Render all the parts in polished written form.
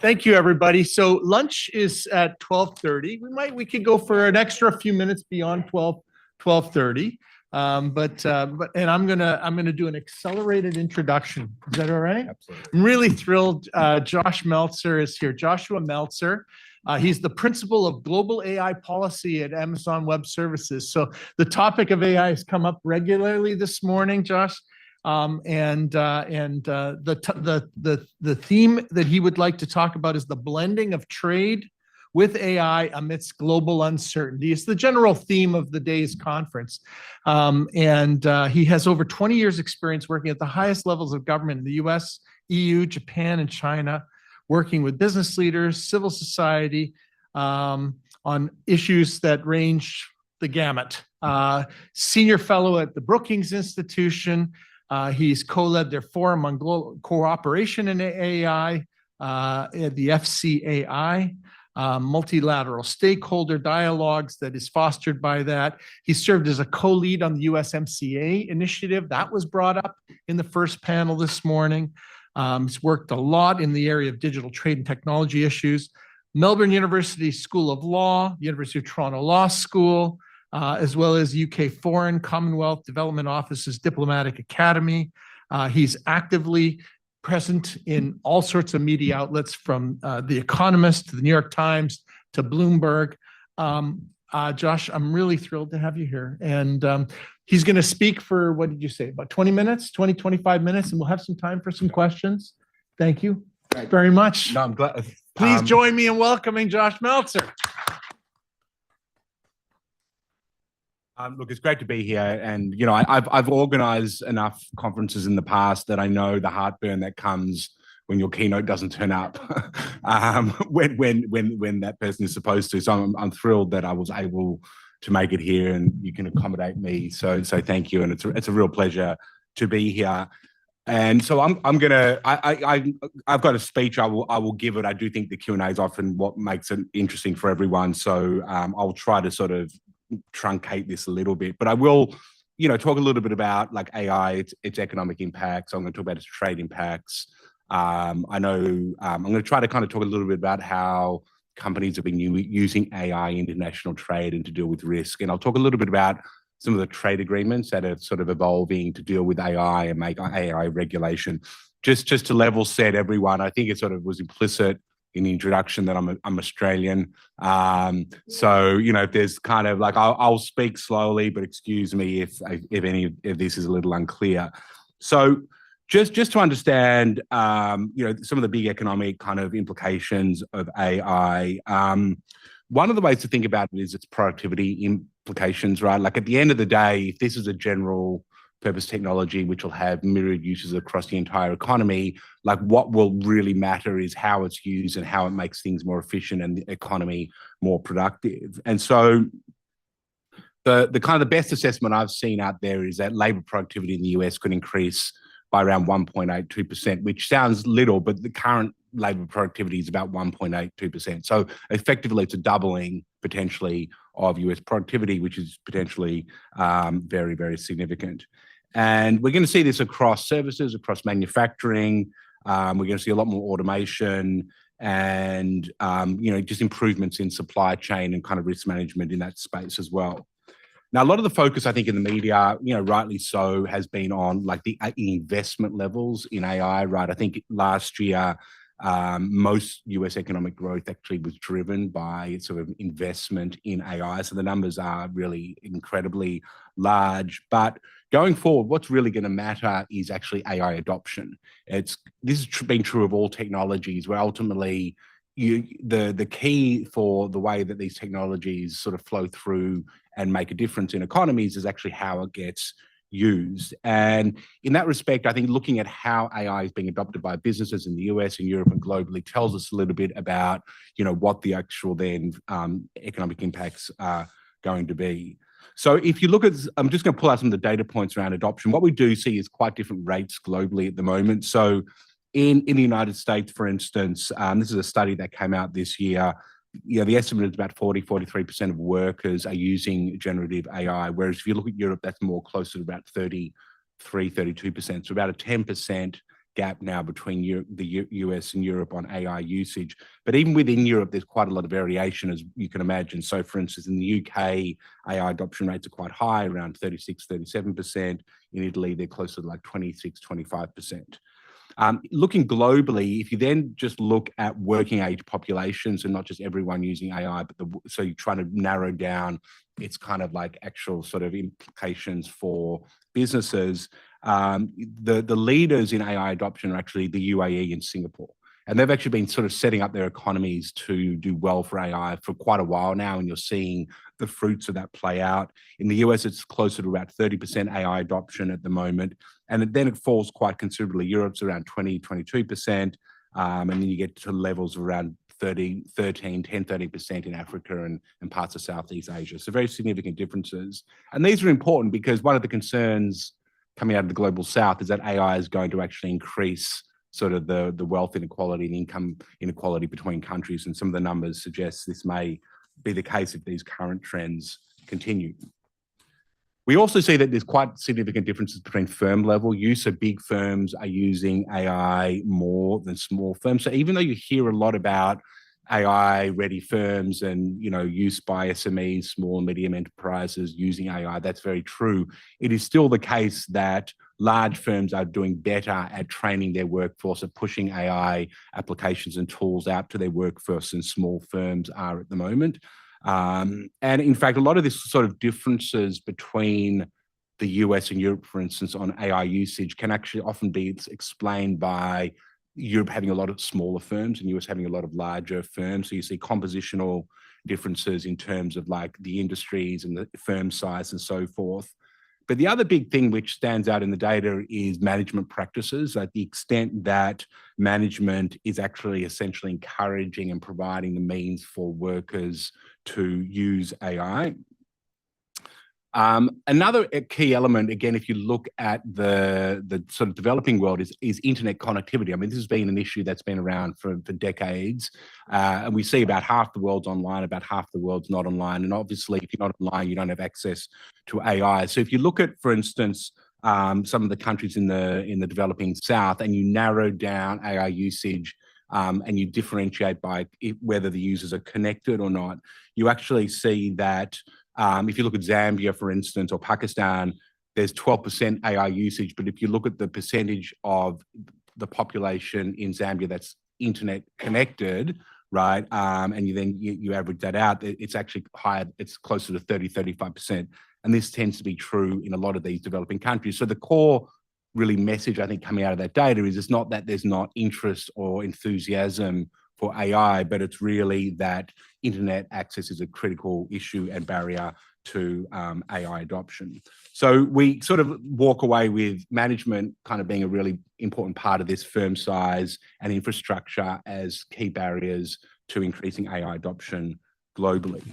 Thank you, everybody. So lunch is at 12:30. We could go for an extra few minutes beyond 12:30. And I'm gonna do an accelerated introduction. Is that all right? Absolutely. I'm really thrilled. Josh Meltzer is here. Joshua Meltzer. He's the principal of global AI policy at Amazon Web Services. So the topic of AI has come up regularly this morning, Josh. The theme that he would like to talk about is the blending of trade with AI amidst global uncertainty. It's the general theme of the day's conference. He has over 20 years experience working at the highest levels of government in the US, EU, Japan, and China, working with business leaders, civil society, on issues that range the gamut. Senior fellow at the Brookings Institution. He's co-led their Forum on Global Cooperation in AI, the FCAI, multilateral stakeholder dialogues that is fostered by that. He served as a co-lead on the USMCA initiative. That was brought up in the first panel this morning. He's worked a lot in the area of digital trade and technology issues. Melbourne University School of Law, University of Toronto Law School, as well as UK Foreign Commonwealth Development Office's Diplomatic Academy. He's actively present in all sorts of media outlets, from The Economist to the New York Times to Bloomberg. Josh, I'm really thrilled to have you here. And he's going to speak for, what did you say, about 20 minutes, 25 minutes, and we'll have some time for some questions. Thank you very much. No, I'm glad. Please join me in welcoming Josh Meltzer. Look, it's great to be here, and I've organised enough conferences in the past that I know the heartburn that comes when your keynote doesn't turn up when that person is supposed to. So I'm thrilled that I was able to make it here, and you can accommodate me. So thank you, and it's a real pleasure to be here. And so I've got a speech I will give it. I do think the Q&A is often what makes it interesting for everyone. So I'll try to sort of truncate this a little bit, but I will, talk a little bit about like AI, its economic impacts. I'm going to talk about its trade impacts. I know I'm going to try to kind of talk a little bit about how companies have been using AI in international trade and to deal with risk. And I'll talk a little bit about some of the trade agreements that are sort of evolving to deal with AI and make AI regulation. Just to level set everyone, I think it sort of was implicit in the introduction that I'm Australian. So, if there's kind of like, I'll speak slowly, but excuse me if any of this is a little unclear. So just to understand, some of the big economic kind of implications of AI, one of the ways to think about it is its productivity implications, right? Like at the end of the day, if this is a general purpose technology which will have myriad uses across the entire economy, like what will really matter is how it's used and how it makes things more efficient and the economy more productive. And so the kind of the best assessment I've seen out there is that labor productivity in the US could increase by around 1.82%, which sounds little, but the current labor productivity is about 1.82%. So effectively, it's a doubling potentially of US productivity, which is potentially very, very significant. And we're going to see this across services, across manufacturing. We're going to see a lot more automation and, just improvements in supply chain and kind of risk management in that space as well. Now, a lot of the focus, I think, in the media, rightly so, has been on like the investment levels in AI, right? I think last year, most US economic growth actually was driven by sort of investment in AI. So the numbers are really incredibly large. But going forward, what's really going to matter is actually AI adoption. This has been true of all technologies, where ultimately the key for the way that these technologies sort of flow through and make a difference in economies is actually how it gets used. And in that respect, I think looking at how AI is being adopted by businesses in the US and Europe and globally tells us a little bit about, what the actual then economic impacts are going to be. So if you look at, I'm just going to pull out some of the data points around adoption. What we do see is quite different rates globally at the moment. So in the United States, for instance, this is a study that came out this year. The estimate is about 43% of workers are using generative AI, whereas if you look at Europe, that's more closer to about 32%. So about a 10% gap now between the US and Europe on AI usage. But even within Europe, there's quite a lot of variation, as you can imagine. So for instance, in the UK, AI adoption rates are quite high, around 36, 37%. In Italy, they're closer to like 26, 25%. Looking globally, if you then just look at working age populations and not just everyone using AI, but so you're trying to narrow down its kind of like actual sort of implications for businesses, the leaders in AI adoption are actually the UAE and Singapore. And they've actually been sort of setting up their economies to do well for AI for quite a while now, and you're seeing the fruits of that play out. In the US, it's closer to about 30% AI adoption at the moment, and then it falls quite considerably. Europe's around 20, 22%, and then you get to levels of around 30% in Africa and parts of Southeast Asia. So very significant differences. And these are important because one of the concerns coming out of the global South is that AI is going to actually increase sort of the wealth inequality and income inequality between countries. And some of the numbers suggest this may be the case if these current trends continue. We also see that there's quite significant differences between firm level use. So big firms are using AI more than small firms. So even though you hear a lot about AI ready firms and, you know, use by SMEs, small and medium enterprises using AI, that's very true. It is still the case that large firms are doing better at training their workforce, at pushing AI applications and tools out to their workforce than small firms are at the moment. And in fact, a lot of this sort of differences between the US and Europe, for instance, on AI usage can actually often be explained by Europe having a lot of smaller firms and US having a lot of larger firms. So you see compositional differences in terms of like the industries and the firm size and so forth. But the other big thing which stands out in the data is management practices, at the extent that management is actually essentially encouraging and providing the means for workers to use AI. Another key element, again, if you look at the sort of developing world, is internet connectivity. I mean, this has been an issue that's been around for decades. And we see about half the world's online, about half the world's not online. And obviously, if you're not online, you don't have access to AI. So if you look at, for instance, some of the countries in the developing South, and you narrow down AI usage and you differentiate by whether the users are connected or not, you actually see that if you look at Zambia, for instance, or Pakistan, there's 12% AI usage. But if you look at the percentage of the population in Zambia that's internet connected, right, and you average that out, it's actually higher. It's closer to 35%. And this tends to be true in a lot of these developing countries. So the core really message, I think, coming out of that data is it's not that there's not interest or enthusiasm for AI, but it's really that internet access is a critical issue and barrier to AI adoption. So we sort of walk away with management kind of being a really important part of this, firm size and infrastructure as key barriers to increasing AI adoption globally.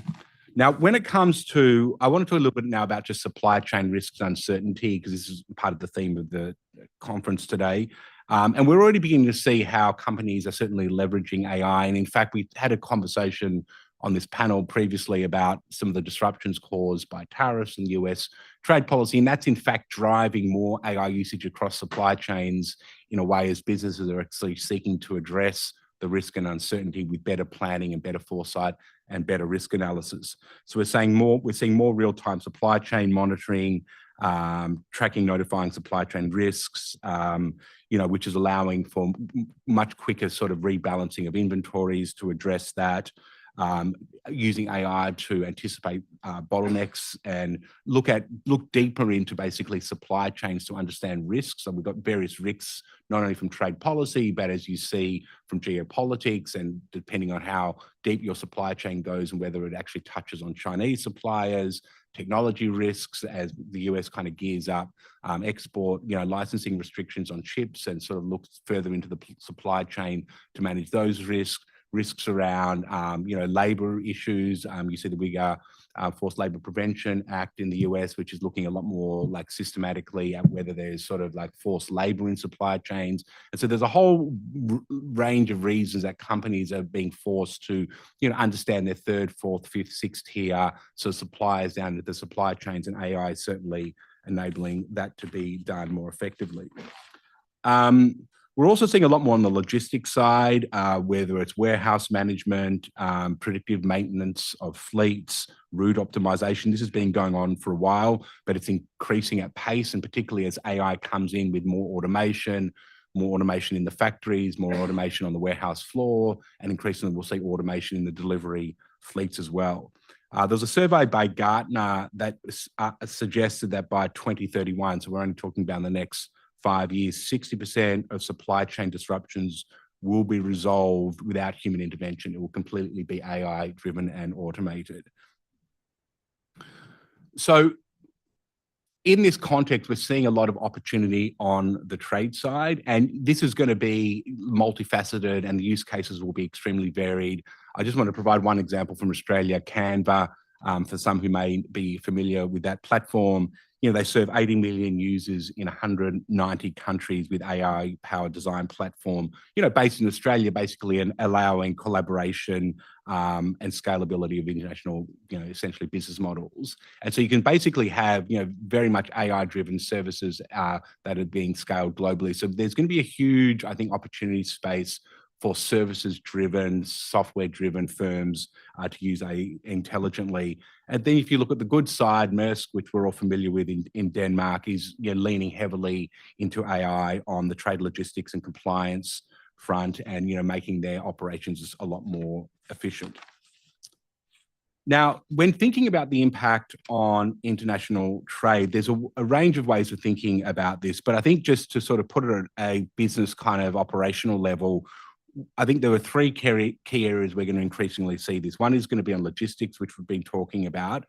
Now, when it comes to, I want to talk a little bit now about just supply chain risks and uncertainty, because this is part of the theme of the conference today. And we're already beginning to see how companies are certainly leveraging AI. And in fact, we had a conversation on this panel previously about some of the disruptions caused by tariffs and US trade policy. And that's in fact driving more AI usage across supply chains in a way as businesses are actually seeking to address the risk and uncertainty with better planning and better foresight and better risk analysis. So we're seeing more real-time supply chain monitoring, tracking, notifying supply chain risks, which is allowing for much quicker sort of rebalancing of inventories to address that, using AI to anticipate bottlenecks and look deeper into basically supply chains to understand risks. So we've got various risks, not only from trade policy, but as you see from geopolitics, and depending on how deep your supply chain goes and whether it actually touches on Chinese suppliers, technology risks as the US kind of gears up, export, licensing restrictions on chips, and sort of looks further into the supply chain to manage those risks around, labor issues. You see the bigger Forced Labor Prevention Act in the US, which is looking a lot more like systematically at whether there's sort of like forced labor in supply chains. And so there's a whole range of reasons that companies are being forced to, understand their third, fourth, fifth, sixth tier, so suppliers down to the supply chains, and AI is certainly enabling that to be done more effectively. We're also seeing a lot more on the logistics side, whether it's warehouse management, predictive maintenance of fleets, route optimization. This has been going on for a while, but it's increasing at pace, and particularly as AI comes in with more automation in the factories, more automation on the warehouse floor, and increasingly we'll see automation in the delivery fleets as well. There's a survey by Gartner that suggested that by 2031, so we're only talking about the next 5 years, 60% of supply chain disruptions will be resolved without human intervention. It will completely be AI driven and automated. So in this context, we're seeing a lot of opportunity on the trade side, and this is going to be multifaceted and the use cases will be extremely varied. I just want to provide one example from Australia, Canva, for some who may be familiar with that platform. They serve 80 million users in 190 countries with AI-powered design platform, based in Australia, basically, and allowing collaboration and scalability of international, essentially business models. And so you can basically have, very much AI-driven services that are being scaled globally. So there's going to be a huge, I think, opportunity space for services-driven, software-driven firms to use AI intelligently. And then if you look at the good side, Maersk, which we're all familiar with in Denmark, is leaning heavily into AI on the trade logistics and compliance front and making their operations a lot more efficient. Now, when thinking about the impact on international trade, there's a range of ways of thinking about this, but I think just to sort of put it at a business kind of operational level, I think there are three key areas we're going to increasingly see this. One is going to be on logistics, which we've been talking about.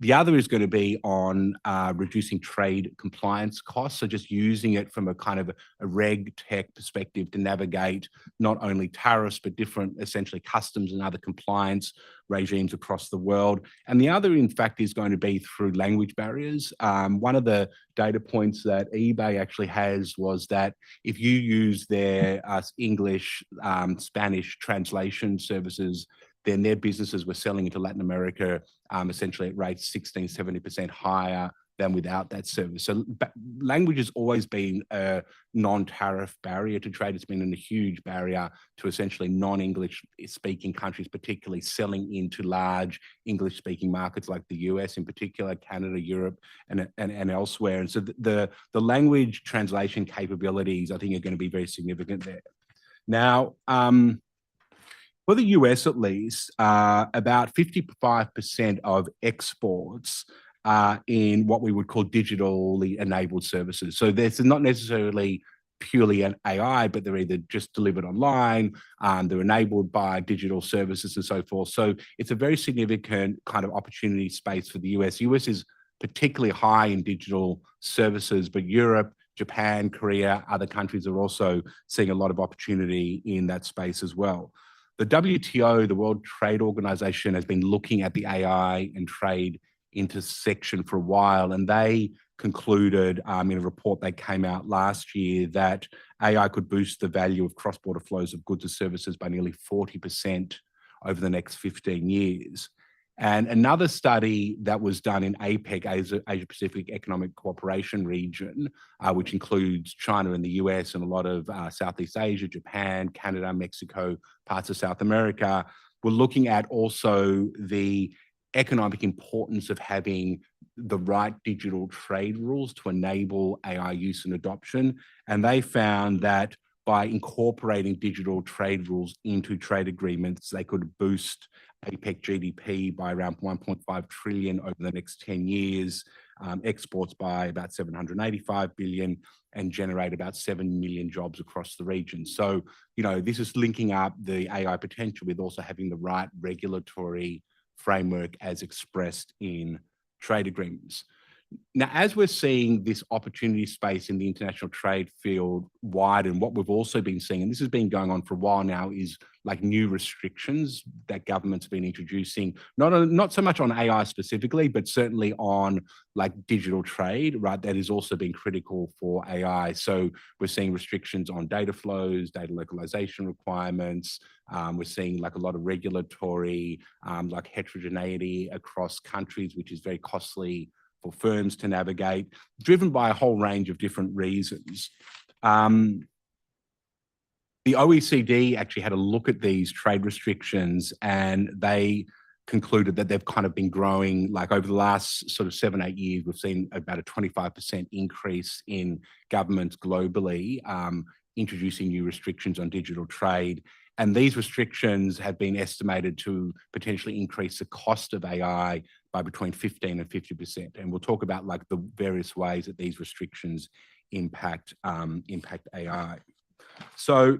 The other is going to be on reducing trade compliance costs, so just using it from a kind of a reg tech perspective to navigate not only tariffs, but different, essentially, customs and other compliance regimes across the world. And the other, in fact, is going to be through language barriers. One of the data points that eBay actually has was that if you use their English, Spanish translation services, then their businesses were selling into Latin America essentially at rates 16, 70% higher than without that service. So language has always been a non-tariff barrier to trade. It's been a huge barrier to essentially non-English speaking countries, particularly selling into large English speaking markets like the US in particular, Canada, Europe, and elsewhere. And so the language translation capabilities, I think, are going to be very significant there. Now, for the US at least, about 55% of exports are in what we would call digitally enabled services. So this is not necessarily purely an AI, but they're either just delivered online, they're enabled by digital services and so forth. So it's a very significant kind of opportunity space for the US. US is particularly high in digital services, but Europe, Japan, Korea, other countries are also seeing a lot of opportunity in that space as well. The WTO, the World Trade Organization, has been looking at the AI and trade intersection for a while, and they concluded in a report that came out last year that AI could boost the value of cross-border flows of goods and services by nearly 40% over the next 15 years. And another study that was done in APEC, Asia Pacific Economic Cooperation region, which includes China and the US and a lot of Southeast Asia, Japan, Canada, Mexico, parts of South America, we're looking at also the economic importance of having the right digital trade rules to enable AI use and adoption. And they found that by incorporating digital trade rules into trade agreements, they could boost APEC GDP by around 1.5 trillion over the next 10 years, exports by about 785 billion, and generate about 7 million jobs across the region. So, this is linking up the AI potential with also having the right regulatory framework as expressed in trade agreements. Now, as we're seeing this opportunity space in the international trade field widen, what we've also been seeing, and this has been going on for a while now, is like new restrictions that governments have been introducing, not so much on AI specifically, but certainly on like digital trade, right? That has also been critical for AI. So we're seeing restrictions on data flows, data localization requirements. We're seeing like a lot of regulatory, like heterogeneity across countries, which is very costly for firms to navigate, driven by a whole range of different reasons. the OECD actually had a look at these trade restrictions, and they concluded that they've kind of been growing, like over the last sort of 7-8 years, we've seen about a 25% increase in governments globally introducing new restrictions on digital trade. And these restrictions have been estimated to potentially increase the cost of AI by between 15 and 50%. And we'll talk about like the various ways that these restrictions impact AI. So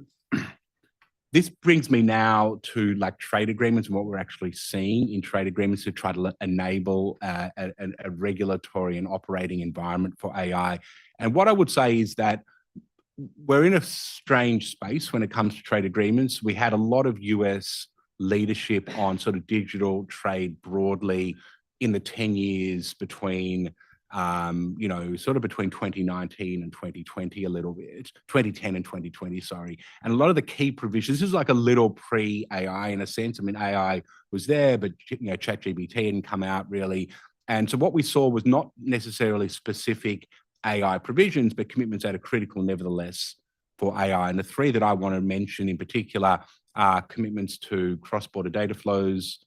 this brings me now to like trade agreements and what we're actually seeing in trade agreements to try to enable a regulatory and operating environment for AI. And what I would say is that we're in a strange space when it comes to trade agreements. We had a lot of US leadership on sort of digital trade broadly in the 10 years between sort of between 2019 and 2020 a little bit, 2010 and 2020, sorry. And a lot of the key provisions, this is like a little pre-AI in a sense. I mean, AI was there, but ChatGPT hadn't come out really. And so what we saw was not necessarily specific AI provisions, but commitments that are critical nevertheless for AI. And the three that I want to mention in particular are commitments to cross-border data flows,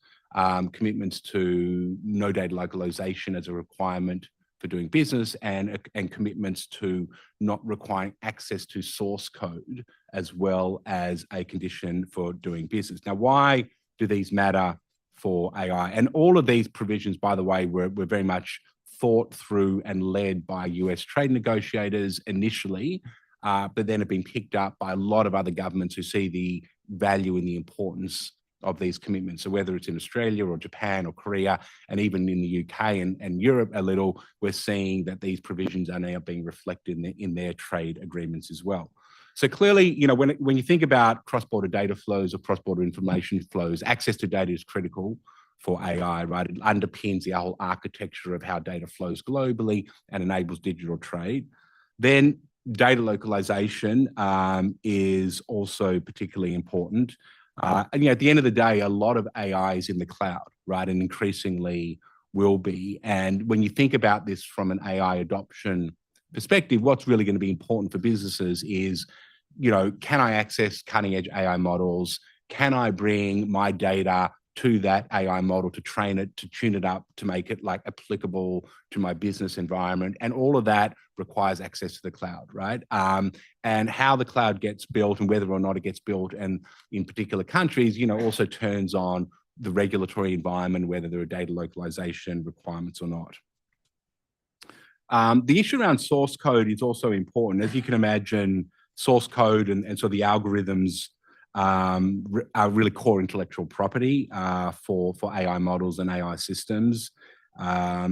commitments to no data localization as a requirement for doing business, and commitments to not requiring access to source code as well as a condition for doing business. Now, why do these matter for AI? And all of these provisions, by the way, were very much thought through and led by US trade negotiators initially, but then have been picked up by a lot of other governments who see the value and the importance of these commitments. So whether it's in Australia or Japan or Korea, and even in the UK and Europe a little, we're seeing that these provisions are now being reflected in their trade agreements as well. So clearly, when you think about cross-border data flows or cross-border information flows, access to data is critical for AI, right? It underpins the whole architecture of how data flows globally and enables digital trade. Then data localization is also particularly important. And at the end of the day, a lot of AI is in the cloud, right? And increasingly will be. And when you think about this from an AI adoption perspective, what's really going to be important for businesses is, can I access cutting edge AI models? Can I bring my data to that AI model to train it, to tune it up, to make it like applicable to my business environment? And all of that requires access to the cloud, right? And how the cloud gets built and whether or not it gets built, and in particular countries, also turns on the regulatory environment, whether there are data localization requirements or not. The issue around source code is also important. As you can imagine, source code and so the algorithms are really core intellectual property for AI models and AI systems.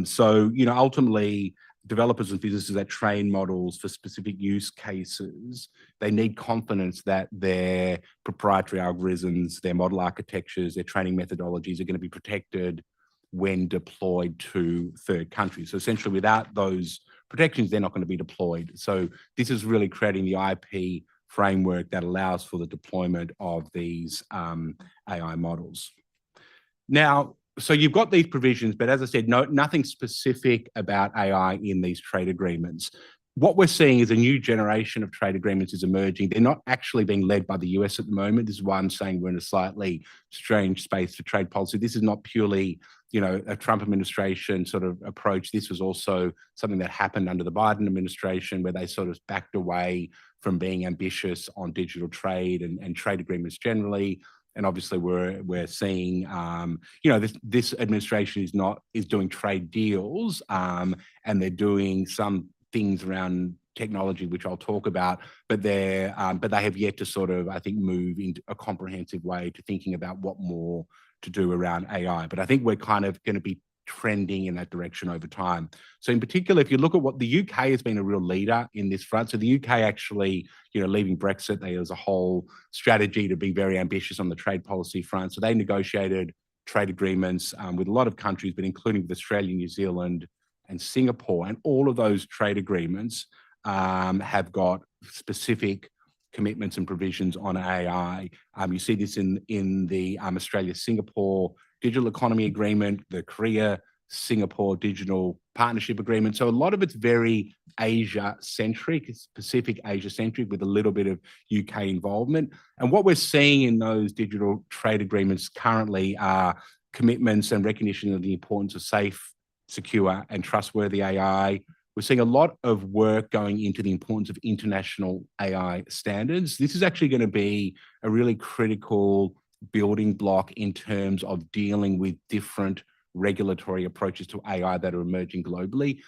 So, ultimately, developers and businesses that train models for specific use cases, they need confidence that their proprietary algorithms, their model architectures, their training methodologies are going to be protected when deployed to third countries. So essentially, without those protections, they're not going to be deployed. So this is really creating the IP framework that allows for the deployment of these AI models. Now, so you've got these provisions, but as I said, nothing specific about AI in these trade agreements. What we're seeing is a new generation of trade agreements is emerging. They're not actually being led by the US at the moment. This is why I'm saying we're in a slightly strange space for trade policy. This is not purely, a Trump administration sort of approach. This was also something that happened under the Biden administration, where they sort of backed away from being ambitious on digital trade and trade agreements generally. And obviously, we're seeing, this administration is doing trade deals, and they're doing some things around technology, which I'll talk about. But they have yet to sort of, I think, move into a comprehensive way to thinking about what more to do around AI. But I think we're kind of going to be trending in that direction over time. So in particular, if you look at what the UK has been a real leader in this front. So the UK actually, leaving Brexit, there was a whole strategy to be very ambitious on the trade policy front. So they negotiated trade agreements with a lot of countries, but including with Australia, New Zealand, and Singapore. And all of those trade agreements have got specific commitments and provisions on AI. You see this in the Australia-Singapore Digital Economy Agreement, the Korea Singapore Digital Partnership Agreement. So a lot of it's very Asia-centric, it's Pacific Asia-centric with a little bit of UK involvement. And what we're seeing in those digital trade agreements currently are commitments and recognition of the importance of safe, secure, and trustworthy AI. We're seeing a lot of work going into the importance of international AI standards. This is actually going to be a really critical building block in terms of dealing with different regulatory approaches to AI that are emerging globally.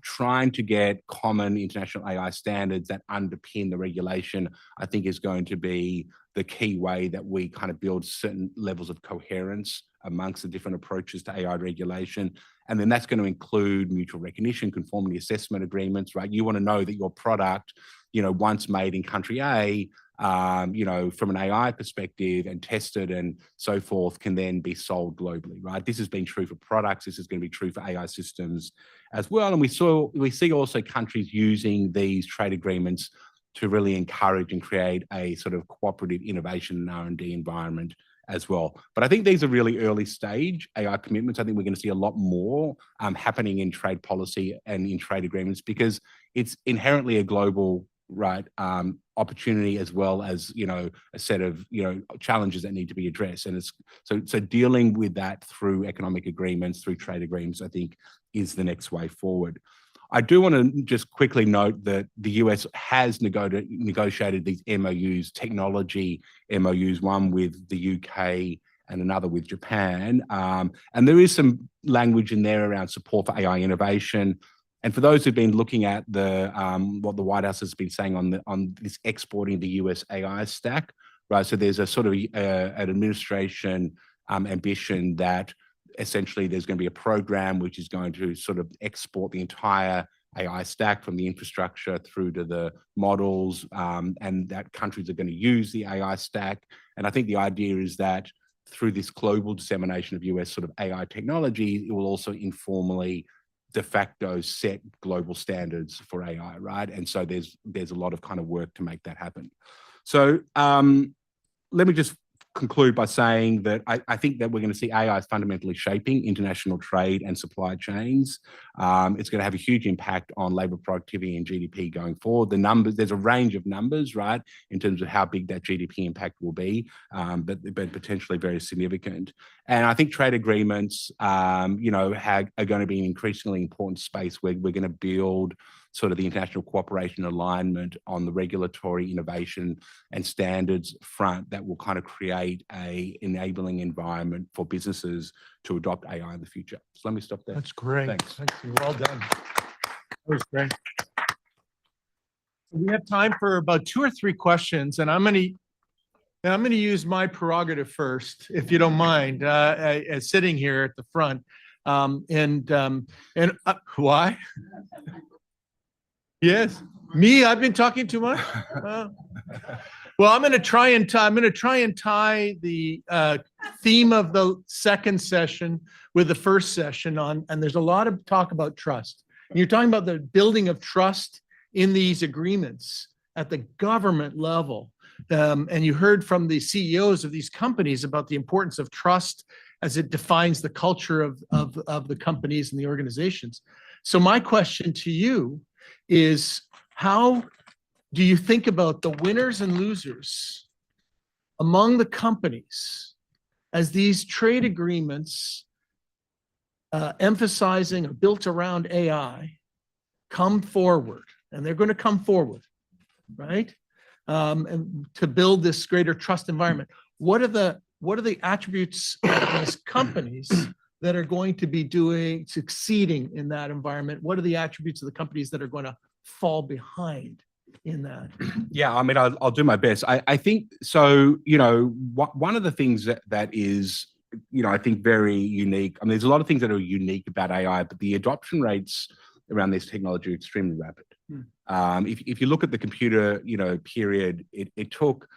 Trying to get common international AI standards that underpin the regulation, I think, is going to be the key way that we kind of build certain levels of coherence amongst the different approaches to AI regulation. And then that's going to include mutual recognition, conformity assessment agreements, right? You want to know that your product, once made in country A, from an AI perspective and tested and so forth, can then be sold globally, right? This has been true for products. This is going to be true for AI systems as well. And we see also countries using these trade agreements to really encourage and create a sort of cooperative innovation and R&D environment as well. But I think these are really early stage AI commitments. I think we're going to see a lot more happening in trade policy and in trade agreements because it's inherently a global opportunity as well as a set of challenges that need to be addressed, and it's so dealing with that through economic agreements, through trade agreements, I think is the next way forward. I do want to just quickly note that the US has negotiated these MOUs, technology MOUs, one with the UK and another with Japan, and there is some language in there around support for AI innovation. And for those who've been looking at the what the White House has been saying on this exporting the US AI stack, right? So there's a sort of an administration ambition that essentially there's going to be a program which is going to sort of export the entire AI stack from the infrastructure through to the models, and that countries are going to use the AI stack. And I think the idea is that through this global dissemination of US sort of AI technology, it will also informally de facto set global standards for AI, right? And so there's a lot of kind of work to make that happen. So let me just conclude by saying that I think that we're going to see AI fundamentally shaping international trade and supply chains. It's going to have a huge impact on labor productivity and GDP going forward. The numbers, there's a range of numbers, right, in terms of how big that GDP impact will be, but potentially very significant. And I think trade agreements, are going to be an increasingly important space where we're going to build sort of the international cooperation alignment on the regulatory innovation and standards front that will kind of create a enabling environment for businesses to adopt AI in the future. So let me stop there. That's great. Thanks. Thank you. Well done. That was great. We have time for about 2 or 3 questions, and I'm going to use my prerogative first, if you don't mind, as sitting here at the front. Why? Yes, me. I've been talking too much. Well, I'm going to try and tie the theme of the second session with the first session on. And there's a lot of talk about trust. And you're talking about the building of trust in these agreements at the government level. And you heard from the CEOs of these companies about the importance of trust as it defines the culture of the companies and the organizations. So my question to you is, how do you think about the winners and losers among the companies as these trade agreements emphasizing or built around AI come forward? And they're going to come forward, right? And to build this greater trust environment. What are the attributes of these companies that are going to be succeeding in that environment? What are the attributes of the companies that are going to fall behind in that? Yeah, I mean, I'll do my best. I think so. One of the things that is, I think very unique. I mean, there's a lot of things that are unique about AI, but the adoption rates around this technology are extremely rapid. If you look at the computer, period, it took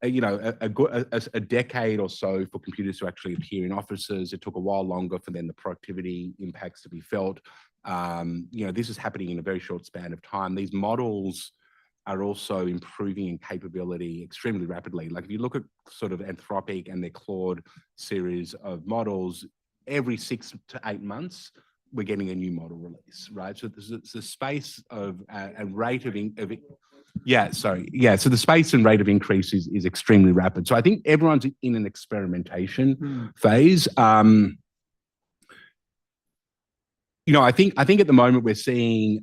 a decade or so for computers to actually appear in offices. It took a while longer for then the productivity impacts to be felt. This is happening in a very short span of time. These models are also improving in capability extremely rapidly. Like if you look at sort of Anthropic and their Claude series of models, every 6 to 8 months, we're getting a new model release, right? So there's a space of a rate of so the space and rate of increase is extremely rapid. So I think everyone's in an experimentation phase. I think at the moment we're seeing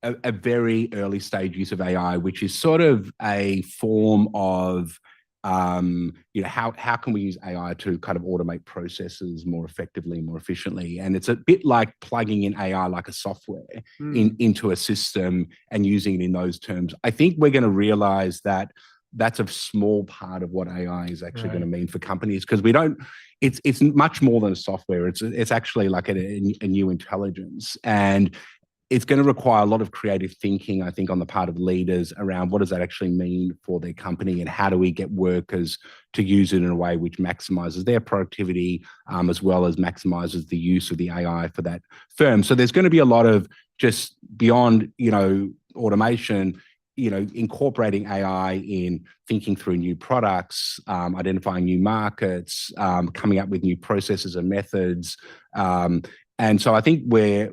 a very early stage use of AI, which is sort of a form of how can we use AI to kind of automate processes more effectively, more efficiently? And it's a bit like plugging in AI like a software into a system and using it in those terms. I think we're going to realize that that's a small part of what AI is actually going to mean for companies, because it's much more than a software. It's actually like a new intelligence, and it's going to require a lot of creative thinking, I think, on the part of leaders around what does that actually mean for their company, and how do we get workers to use it in a way which maximizes their productivity, as well as maximizes the use of the AI for that firm. So there's going to be a lot of just beyond, automation, incorporating AI in thinking through new products, identifying new markets, coming up with new processes and methods. And so I think we're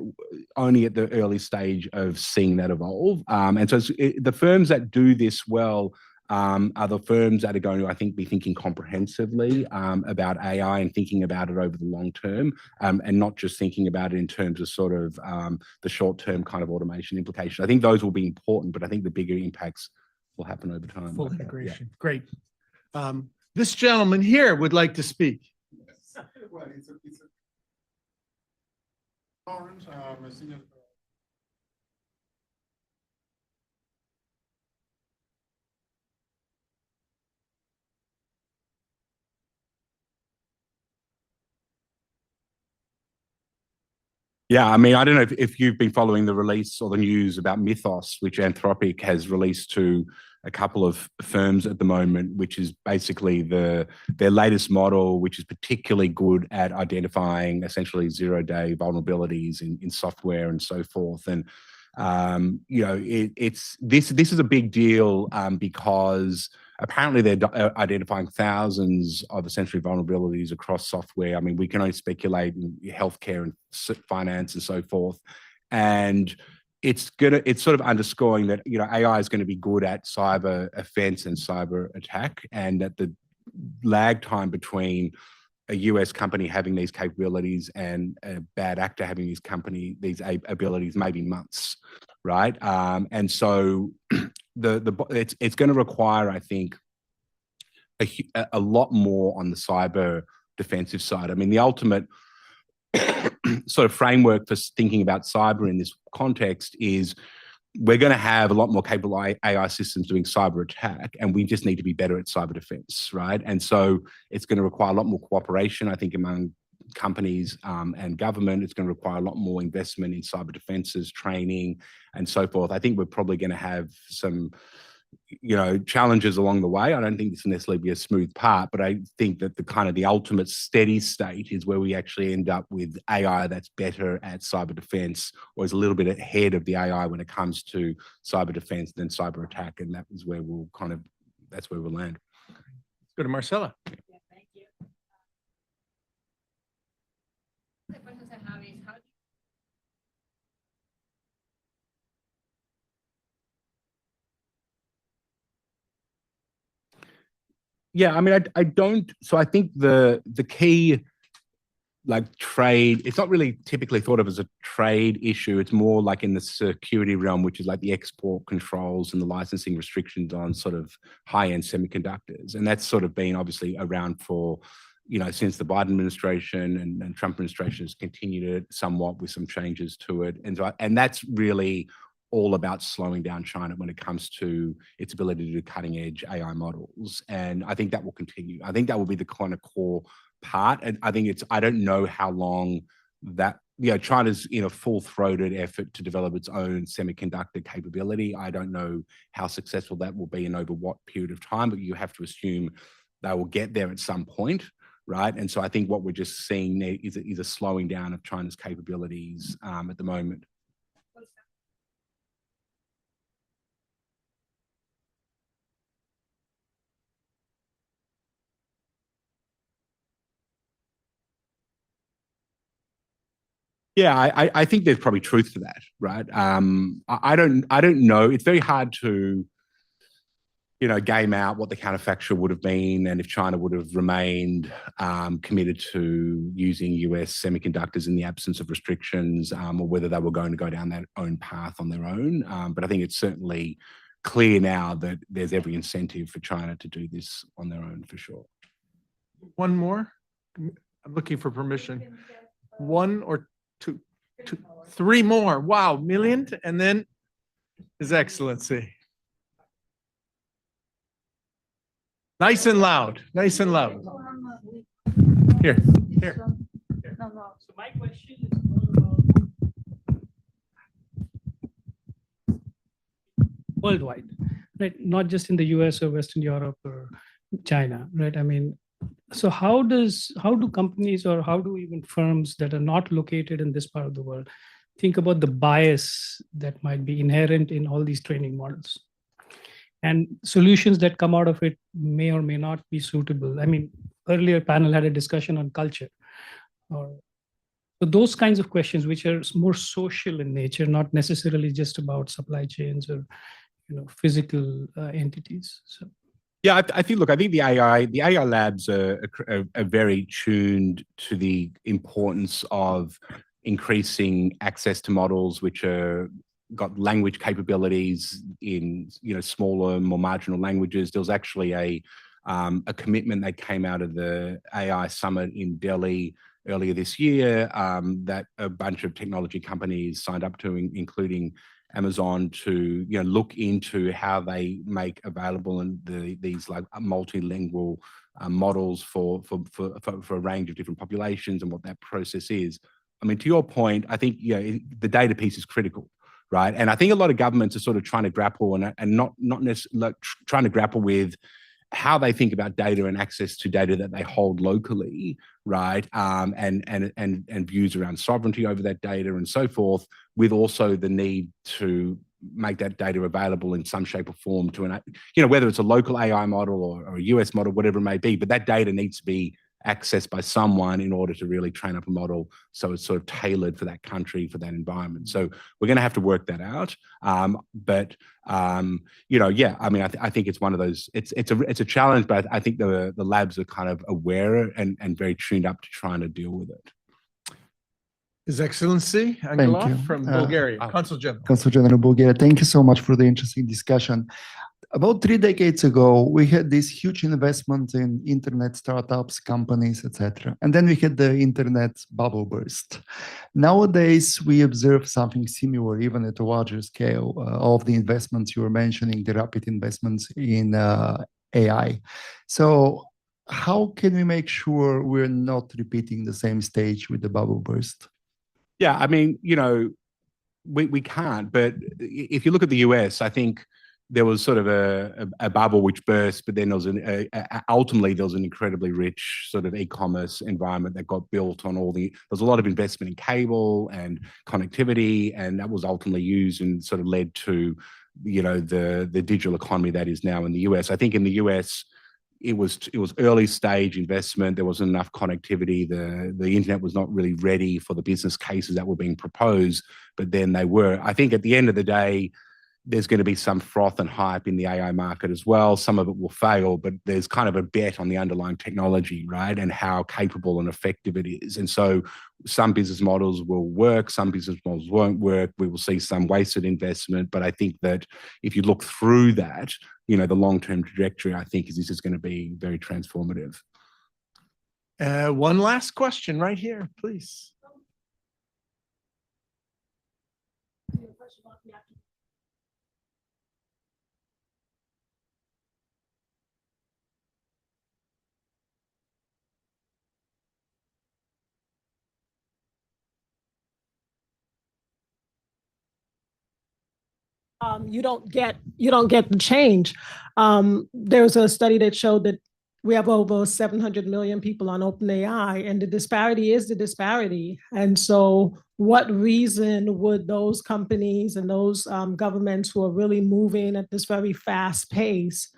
only at the early stage of seeing that evolve. And so the firms that do this well are the firms that are going to, I think, be thinking comprehensively about AI and thinking about it over the long term, and not just thinking about it in terms of sort of the short-term kind of automation implication. I think those will be important, but I think the bigger impacts will happen over time. Full integration. Great. This gentleman here would like to speak. Well, it's a Yeah, I mean, I don't know if you've been following the release or the news about Mythos, which Anthropic has released to a couple of firms at the moment, which is basically their latest model, which is particularly good at identifying essentially zero-day vulnerabilities in software and so forth. And this is a big deal because apparently they're identifying thousands of essentially vulnerabilities across software. I mean, we can only speculate in healthcare and finance and so forth. And it's sort of underscoring that AI is going to be good at cyber offense and cyber attack, and that the lag time between a US company having these capabilities and a bad actor having these abilities maybe months, right? And so it's going to require, I think, a lot more on the cyber defensive side. I mean, the ultimate sort of framework for thinking about cyber in this context is we're going to have a lot more capable AI systems doing cyber attack, and we just need to be better at cyber defense, right? And so it's going to require a lot more cooperation, I think, among companies and government. It's going to require a lot more investment in cyber defenses, training, and so forth. I think we're probably going to have some challenges along the way. I don't think this will necessarily be a smooth part, but I think that the ultimate steady state is where we actually end up with AI that's better at cyber defense, or is a little bit ahead of the AI when it comes to cyber defense than cyber attack. And that is where that's where we'll land. Let's go to Marcella. Yeah, thank you. The questions I have is how do Yeah, I mean, I don't. So I think the key, like trade, it's not really typically thought of as a trade issue. It's more like in the security realm, which is like the export controls and the licensing restrictions on sort of high-end semiconductors. And that's sort of been obviously around for, since the Biden administration, and Trump administration has continued it somewhat with some changes to it. And that's really all about slowing down China when it comes to its ability to do cutting edge AI models. And I think that will continue. I think that will be the kind of core part. And I think I don't know how long that, China's in a full-throated effort to develop its own semiconductor capability. I don't know how successful that will be and over what period of time, but you have to assume they will get there at some point, right? And so I think what we're just seeing there is a slowing down of China's capabilities at the moment. Yeah, I think there's probably truth to that, right? I don't know. It's very hard to, game out what the counterfactual would have been and if China would have remained committed to using US semiconductors in the absence of restrictions, or whether they were going to go down that own path on their own. But I think it's certainly clear now that there's every incentive for China to do this on their own for sure. One more? I'm looking for permission. One or two, three more. Wow, million. And then His Excellency. Nice and loud, nice and loud. Here. So my question is more about worldwide, right? Not just in the US or Western Europe or China, right? I mean, so how do companies or how do even firms that are not located in this part of the world think about the bias that might be inherent in all these training models? And solutions that come out of it may or may not be suitable. I mean, earlier panel had a discussion on culture. So those kinds of questions, which are more social in nature, not necessarily just about supply chains or physical entities. So. Yeah, I think the AI labs are very tuned to the importance of increasing access to models which are got language capabilities in smaller, more marginal languages. There was actually a commitment that came out of the AI summit in Delhi earlier this year that a bunch of technology companies signed up to, including Amazon, to look into how they make available these like multilingual models for a range of different populations and what that process is. I mean, to your point, I think the data piece is critical. Right. And I think a lot of governments are sort of trying to grapple and not necessarily trying to grapple with how they think about data and access to data that they hold locally, right? And views around sovereignty over that data and so forth, with also the need to make that data available in some shape or form to whether it's a local AI model or a US model, whatever it may be, but that data needs to be accessed by someone in order to really train up a model so it's sort of tailored for that country, for that environment. So we're going to have to work that out. I think it's one of those, it's a challenge, but I think the labs are kind of aware and very tuned up to trying to deal with it. His Excellency Thank Angelov you. from Bulgaria, Consul General. Consul General Bulgaria, thank you so much for the interesting discussion. About 3 decades ago, we had this huge investment in internet startups, companies, etc. And then we had the internet bubble burst. Nowadays, we observe something similar, even at a larger scale, of the investments you were mentioning, the rapid investments in AI. So how can we make sure we're not repeating the same stage with the bubble burst? Yeah, I mean, we can't. But if you look at the US, I think there was sort of a bubble which burst, but then there was ultimately there was an incredibly rich sort of e-commerce environment that got built on there was a lot of investment in cable and connectivity, and that was ultimately used and sort of led to, the digital economy that is now in the US. I think in the US, it was early stage investment. There wasn't enough connectivity. The internet was not really ready for the business cases that were being proposed, but then they were. I think at the end of the day, there's going to be some froth and hype in the AI market as well. Some of it will fail, but there's kind of a bet on the underlying technology, right? And how capable and effective it is. And so some business models will work, some business models won't work. We will see some wasted investment. But I think that if you look through that, the long-term trajectory, I think, this is going to be very transformative. One last question right here, please. You don't get the change. There's a study that showed that we have over 700 million people on OpenAI, and the disparity is the disparity. And so what reason would those companies and those governments who are really moving at this very fast pace,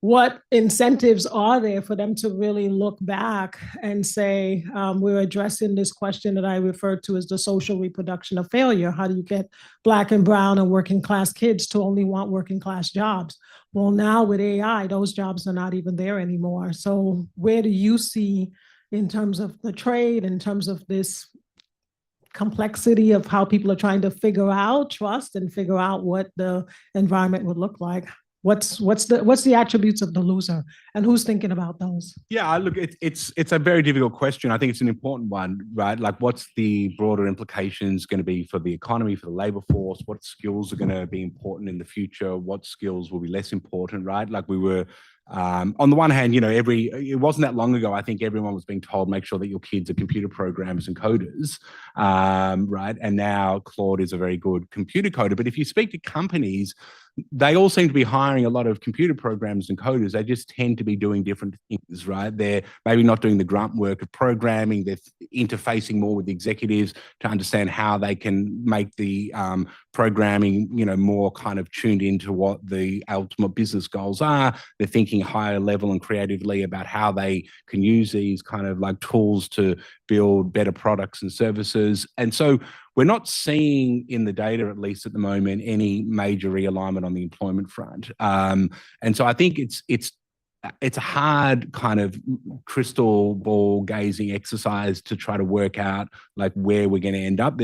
what incentives are there for them to really look back and say, we're addressing this question that I referred to as the social reproduction of failure. How do you get Black and brown and working class kids to only want working class jobs? Well, now with AI, those jobs are not even there anymore. So where do you see, in terms of the trade, in terms of this complexity of how people are trying to figure out trust and figure out what the environment would look like? What's the attributes of the loser, and who's thinking about those? Yeah, look, it's a very difficult question. I think it's an important one, right? Like, what's the broader implications going to be for the economy, for the labor force? What skills are going to be important in the future? What skills will be less important, right? Like, we were on the one hand, it wasn't that long ago, I think everyone was being told, make sure that your kids are computer programmers and coders, right? And now Claude is a very good computer coder. But if you speak to companies, they all seem to be hiring a lot of computer programmers and coders. They just tend to be doing different things, right? They're maybe not doing the grunt work of programming. They're interfacing more with the executives to understand how they can make the programming, more kind of tuned into what the ultimate business goals are. They're thinking higher level and creatively about how they can use these kind of like tools to build better products and services. And so we're not seeing in the data, at least at the moment, any major realignment on the employment front. And so I think it's a hard kind of crystal ball gazing exercise to try to work out like where we're going to end up.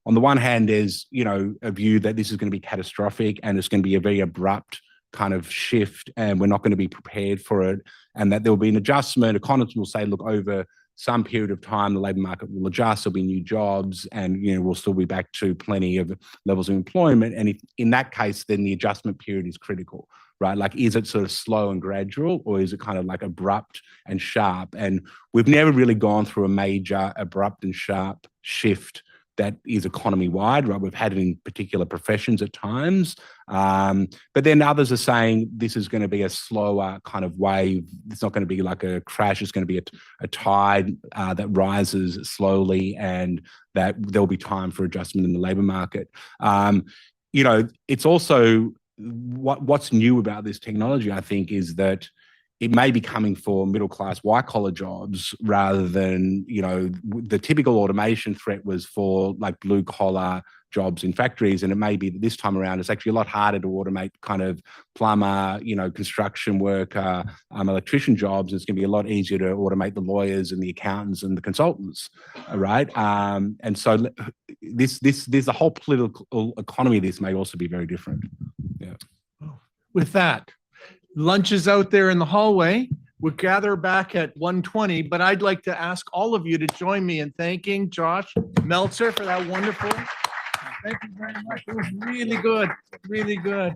On the one hand, there's, a view that this is going to be catastrophic and it's going to be a very abrupt kind of shift and we're not going to be prepared for it, and that there will be an adjustment. Economists will say, look, over some period of time, the labour market will adjust, there'll be new jobs, and we'll still be back to plenty of levels of employment. And if in that case, then the adjustment period is critical, right? Like, is it sort of slow and gradual, or is it kind of like abrupt and sharp? And we've never really gone through a major abrupt and sharp shift that is economy-wide, right? We've had it in particular professions at times. But then others are saying this is going to be a slower kind of wave. It's not going to be like a crash. It's going to be a tide that rises slowly, and that there'll be time for adjustment in the labour market. It's also what's new about this technology, I think, is that it may be coming for middle-class white-collar jobs rather than, the typical automation threat was for like blue-collar jobs in factories. And it may be that this time around, it's actually a lot harder to automate kind of plumber, construction worker, electrician jobs. It's going to be a lot easier to automate the lawyers and the accountants and the consultants, right? And so there's a whole political economy. This may also be very different. Yeah. With that, lunch is out there in the hallway. We'll gather back at 1:20, but I'd like to ask all of you to join me in thanking Josh Meltzer for that wonderful. Thank you very much. It was really good, really good.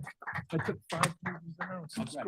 I took 5 pages of notes. It was great.